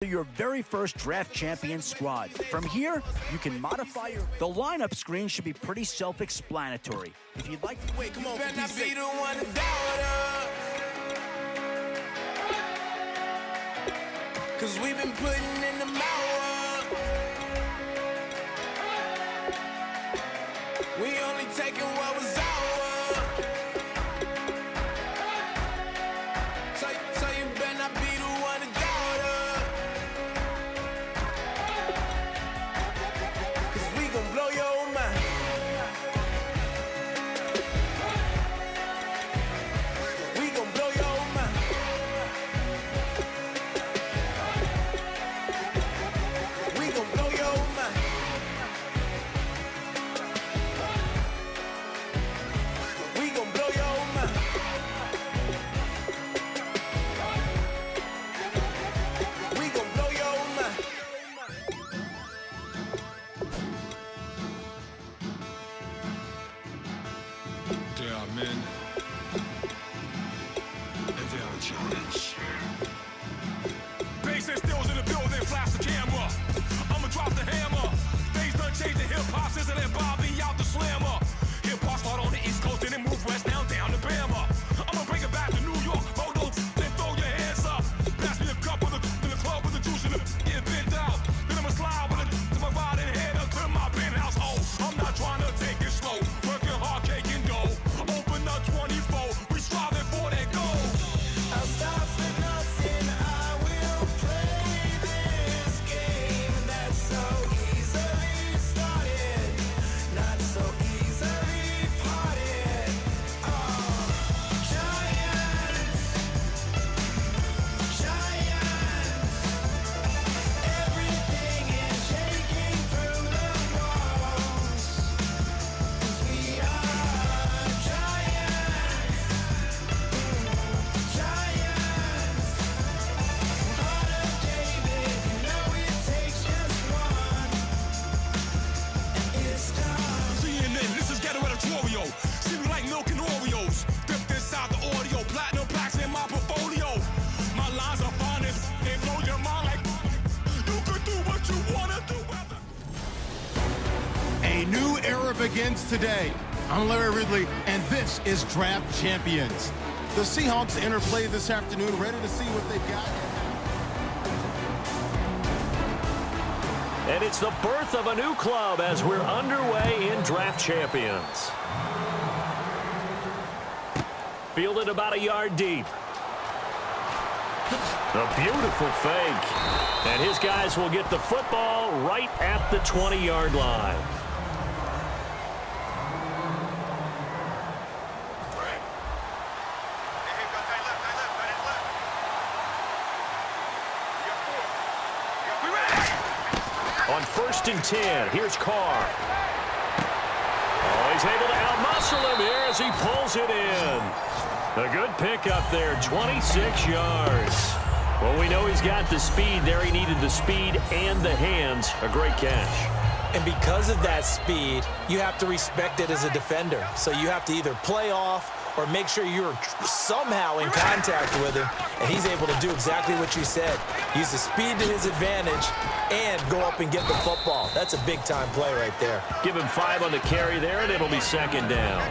your very first draft champion squad. From here, you can modify the lineup screen should be pretty self-explanatory. If you'd like to wait, come on, better not be the one to doubt us. 'Cause we've been putting in the hour. We only taking what was ours. So you better not be the one to doubt us. 'Cause we gon' blow your mind. We gon' blow your mind. We gon' blow your mind. We gon' blow your mind. We gon' blow your mind. There are men, and there are giants. Bass and stills in the building, flash the camera. I'ma drop the hammer. Things done changed the hip-hop since and Bobby out the slammer. Hip-hop start on the East Coast and it move west down to Bama. I'ma bring it back to New York. Hold on, then throw your hands up. Pass me a cup in the club with the juice in the get bent out. Then I'ma slide with it to my ride and head up to my penthouse. Oh, I'm not trying to take it slow. Working hard, cake and dough. Open up 24. We striving for that goal. I'll stop for nothing. I will play this game that's so easily started, not so easily parted. Oh, giants, giants. Everything is shaking through the walls. 'Cause we are giants, giants. Heart of David, you know it takes just one, and it's done. CNN, this is Ghetto Editorial. See me like milk and Oreos. Dipped inside the audio, platinum plaques in my portfolio. My lines are finest, they blow your mind like you could do what you wanna do. A new era begins today. I'm Larry Ridley, and this is Draft Champions. The Seahawks enter play this afternoon, ready to see what they've got. And it's the birth of a new club as we're underway in Draft Champions. Fielded about a yard deep. A beautiful fake. And his guys will get the football right at the 20-yard line. On 1st and 10, here's Carr. Oh, he's able to outmuscle him here as he pulls it in. A good pickup there, 26 yards. Well, we know he's got the speed there. He needed the speed and the hands. A great catch. And because of that speed, you have to respect it as a defender. So you have to either play off or make sure you're somehow in contact with him, and he's able to do exactly what you said. Use the speed to his advantage and go up and get the football. That's a big-time play right there. Give him 5 on the carry there, and it'll be 2nd down.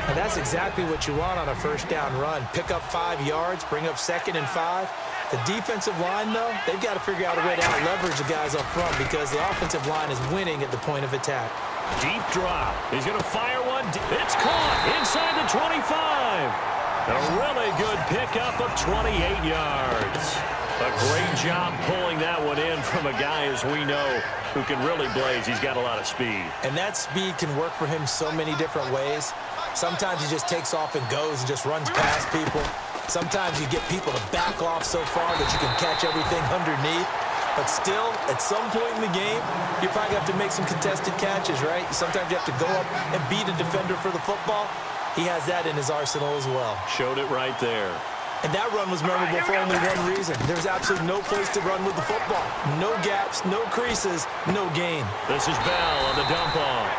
And that's exactly what you want on a first down run. Pick up 5 yards, bring up 2nd and 5. The defensive line, though, they've got to figure out a way to out-leverage the guys up front because the offensive line is winning at the point of attack. Deep drop. He's going to fire one. It's caught inside the 25. A really good pickup of 28 yards. A great job pulling that one in from a guy, as we know, who can really blaze. He's got a lot of speed. And that speed can work for him so many different ways. Sometimes he just takes off and goes and just runs past people. Sometimes you get people to back off so far that you can catch everything underneath. But still, at some point in the game, you probably have to make some contested catches, right? Sometimes you have to go up and beat a defender for the football. He has that in his arsenal as well. Showed it right there. And that run was memorable for only one reason. There's absolutely no place to run with the football. No gaps, no creases, no gain. This is Bell on the dump off.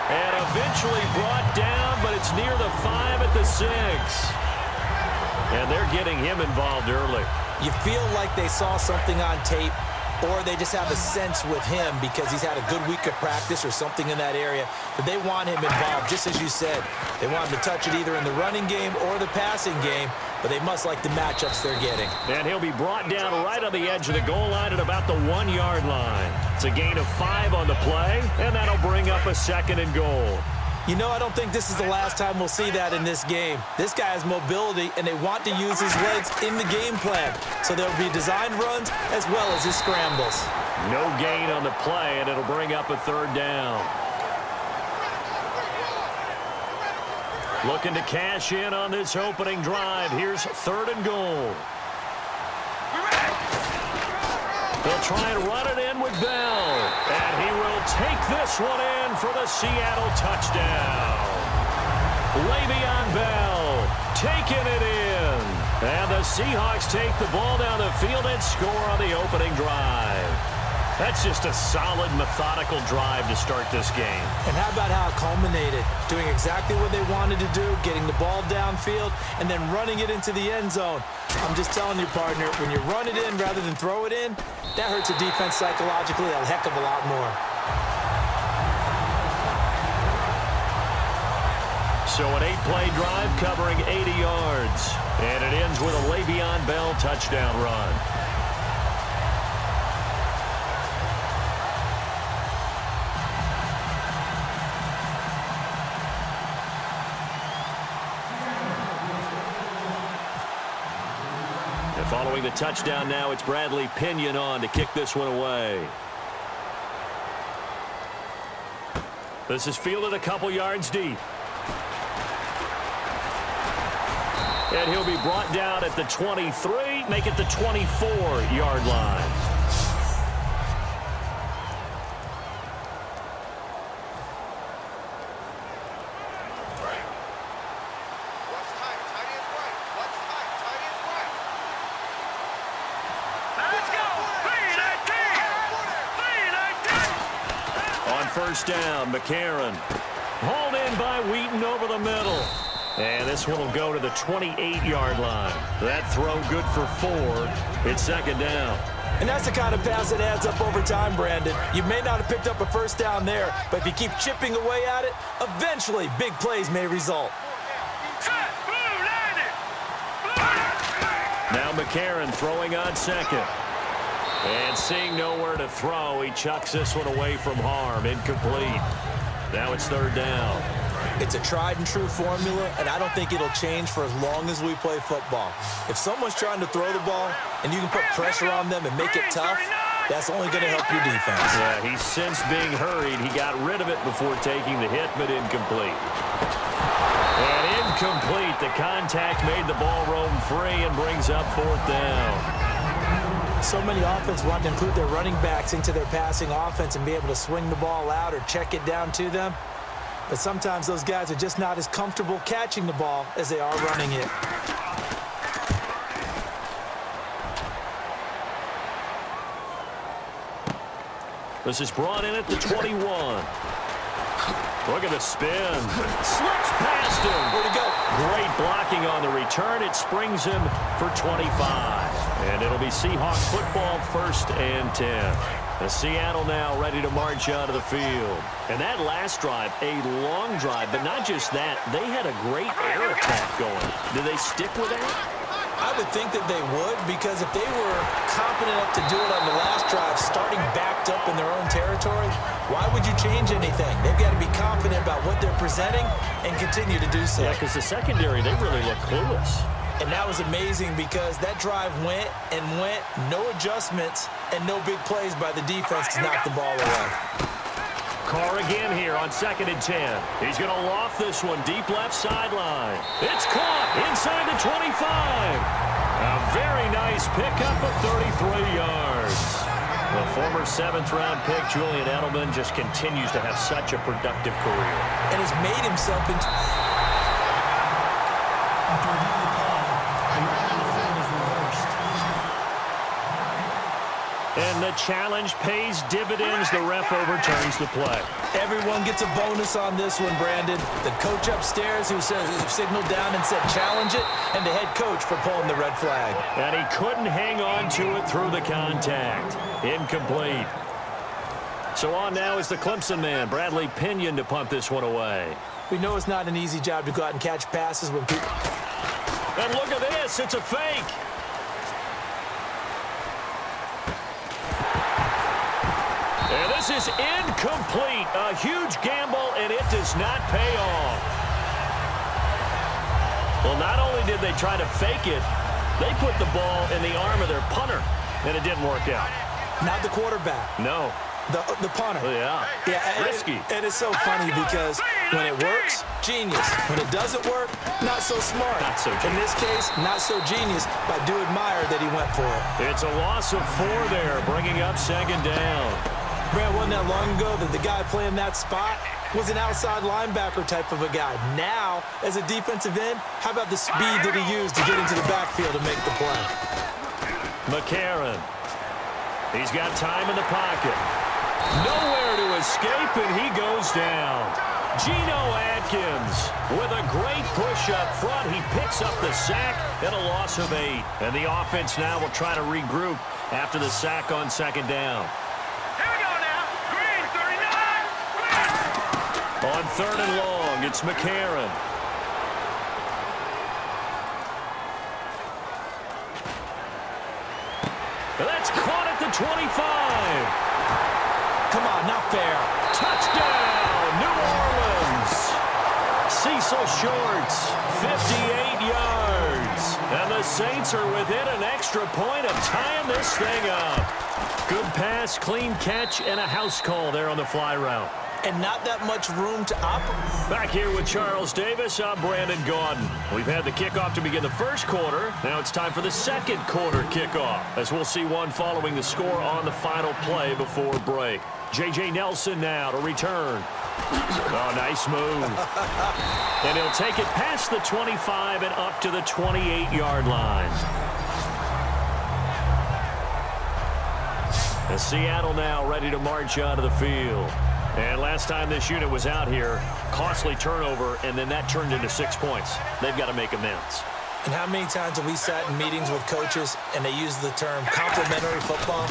And eventually brought down, but it's near the 5 at the 6. And they're getting him involved early. You feel like they saw something on tape or they just have a sense with him because he's had a good week of practice or something in that area that they want him involved, just as you said. They want him to touch it either in the running game or the passing game, but they must like the matchups they're getting. And he'll be brought down right on the edge of the goal line at about the 1-yard line. It's a gain of 5 on the play, and that'll bring up a 2nd and goal. You know, I don't think this is the last time we'll see that in this game. This guy has mobility, and they want to use his legs in the game plan. So there'll be designed runs as well as his scrambles. No gain on the play, and it'll bring up a 3rd down. Looking to cash in on this opening drive. Here's 3rd and goal. They'll try and run it in with Bell. And he will take this one in for the Seattle touchdown. Le'Veon Bell taking it in. And the Seahawks take the ball down the field and score on the opening drive. That's just a solid, methodical drive to start this game. And how about how it culminated? Doing exactly what they wanted to do, getting the ball downfield, and then running it into the end zone. I'm just telling you, partner, when you run it in rather than throw it in, that hurts a defense psychologically a heck of a lot more. So an 8-play drive covering 80 yards. And it ends with a Le'Veon Bell touchdown run. And following the touchdown now, it's Bradley Pinion on to kick this one away. This is fielded a couple yards deep. And he'll be brought down at the 23, make it the 24-yard line. On first down, McCarron. Hauled in by Wheaton over the middle. And this one will go to the 28-yard line. That throw good for 4. It's 2nd down. And that's the kind of pass that adds up over time, Brandon. You may not have picked up a first down there, but if you keep chipping away at it, eventually big plays may result. Now McCarron throwing on 2nd. And seeing nowhere to throw, he chucks this one away from harm. Incomplete. Now it's 3rd down. It's a tried-and-true formula, and I don't think it'll change for as long as we play football. If someone's trying to throw the ball and you can put pressure on them and make it tough, that's only going to help your defense. Yeah, he's since being hurried. He got rid of it before taking the hit, but incomplete. And incomplete. The contact made the ball roam free and brings up 4th down. So many offenses want to include their running backs into their passing offense and be able to swing the ball out or check it down to them. But sometimes those guys are just not as comfortable catching the ball as they are running it. This is brought in at the 21. Look at the spin. Slips past him. Where'd he go? Great blocking on the return. It springs him for 25. And it'll be Seahawks football, 1st and 10. The Seattle now ready to march out of the field. And that last drive, a long drive, but not just that. They had a great air attack going. Do they stick with that? I would think that they would, because if they were confident enough to do it on the last drive, starting backed up in their own territory, why would you change anything? They've got to be confident about what they're presenting and continue to do so. Yeah, because the secondary, they really look clueless. And that was amazing because that drive went and went, no adjustments, and no big plays by the defense to knock the ball away. Carr again here on 2nd and 10. He's going to loft this one deep left sideline. It's caught inside the 25. A very nice pickup of 33 yards. The former 7th-round pick, Julian Edelman, just continues to have such a productive career. And has made himself into... And the challenge pays dividends. The ref overturns the play. Everyone gets a bonus on this one, Brandon. The coach upstairs who signaled down and said challenge it, and the head coach for pulling the red flag. And he couldn't hang on to it through the contact. Incomplete. So on now is the Clemson man, Bradley Pinion, to punt this one away. We know it's not an easy job to go out and catch passes when people... And look at this. It's a fake. And this is incomplete. A huge gamble, and it does not pay off. Well, not only did they try to fake it, they put the ball in the arm of their punter, and it didn't work out. Not the quarterback. No. The punter. Yeah. Risky. And it's so funny because when it works, genius. When it doesn't work, not so smart. Not so genius. In this case, not so genius, but I do admire that he went for it. It's a loss of 4 there, bringing up second down. Brad, wasn't that long ago that the guy playing that spot was an outside linebacker type of a guy. Now, as a defensive end, how about the speed that he used to get into the backfield to make the play? McCarron. He's got time in the pocket. Nowhere to escape, and he goes down. Geno Atkins with a great push up front. He picks up the sack and a loss of 8. And the offense now will try to regroup after the sack on second down. Here we go now. Green, 39. On third and long, it's McCarron. That's caught at the 25. Come on, not fair. Touchdown, New Orleans. Cecil Shorts, 58 yards. And the Saints are within an extra point of tying this thing up. Good pass, clean catch, and a house call there on the fly route. And not that much room to operate. Back here with Charles Davis, I'm Brandon Gaudin. We've had the kickoff to begin the first quarter. Now it's time for the second quarter kickoff, as we'll see one following the score on the final play before break. J.J. Nelson now to return. Oh, nice move. And he'll take it past the 25 and up to the 28-yard line. And Seattle now ready to march onto the field. And last time this unit was out here, costly turnover, and then that turned into 6 points. They've got to make amends. And how many times have we sat in meetings with coaches and they use the term complementary football?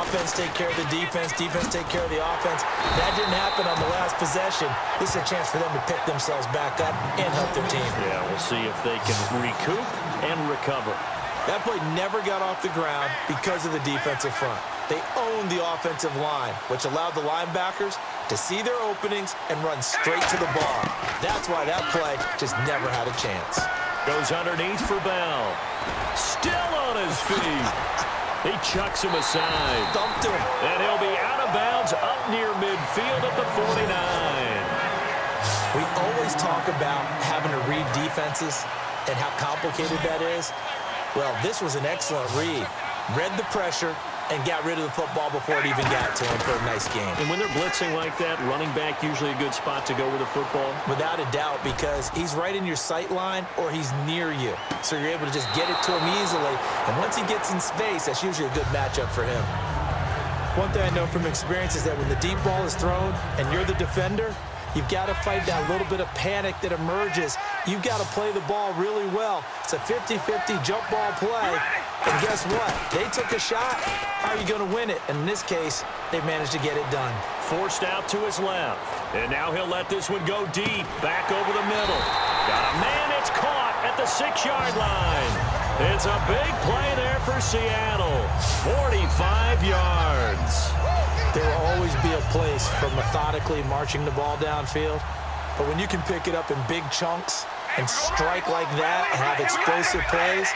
Offense take care of the defense, defense take care of the offense. That didn't happen on the last possession. This is a chance for them to pick themselves back up and help their team. Yeah, we'll see if they can recoup and recover. That play never got off the ground because of the defensive front. They owned the offensive line, which allowed the linebackers to see their openings and run straight to the ball. That's why that play just never had a chance. Goes underneath for Bell. Still on his feet. He chucks him aside. Dumped him. And he'll be out of bounds up near midfield at the 49. We always talk about having to read defenses and how complicated that is. Well, this was an excellent read. Read the pressure and got rid of the football before it even got to him for a nice game. And when they're blitzing like that, running back usually a good spot to go with the football? Without a doubt, because he's right in your sight line or he's near you. So you're able to just get it to him easily. And once he gets in space, that's usually a good matchup for him. One thing I know from experience is that when the deep ball is thrown and you're the defender, you've got to fight that little bit of panic that emerges. You've got to play the ball really well. It's a 50-50 jump ball play. And guess what? They took a shot. How are you going to win it? And in this case, they managed to get it done. Forced out to his left. And now he'll let this one go deep. Back over the middle. Got a man. It's caught at the 6-yard line. It's a big play there for Seattle. 45 yards. There will always be a place for methodically marching the ball downfield. But when you can pick it up in big chunks and strike like that and have explosive plays,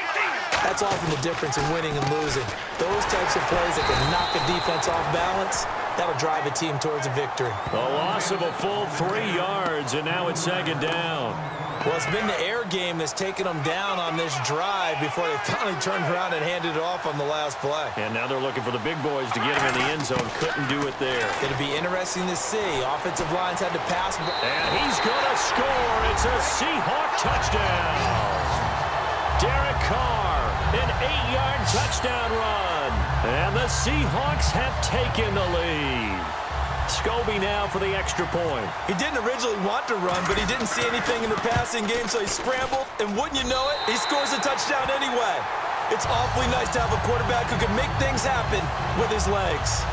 that's often the difference in winning and losing. Those types of plays that can knock a defense off balance, that'll drive a team towards a victory. A loss of a full 3 yards, and now it's second down. Well, it's been the air game that's taken them down on this drive before they finally turned around and handed it off on the last play. And now they're looking for the big boys to get him in the end zone. Couldn't do it there. It'll be interesting to see. Offensive lines had to pass. And he's going to score. It's a Seahawk touchdown. Derek Carr, an 8-yard touchdown run. And the Seahawks have taken the lead. Scobie now for the extra point. He didn't originally want to run, but he didn't see anything in the passing game, so he scrambled, and wouldn't you know it, he scores a touchdown anyway. It's awfully nice to have a quarterback who can make things happen with his legs.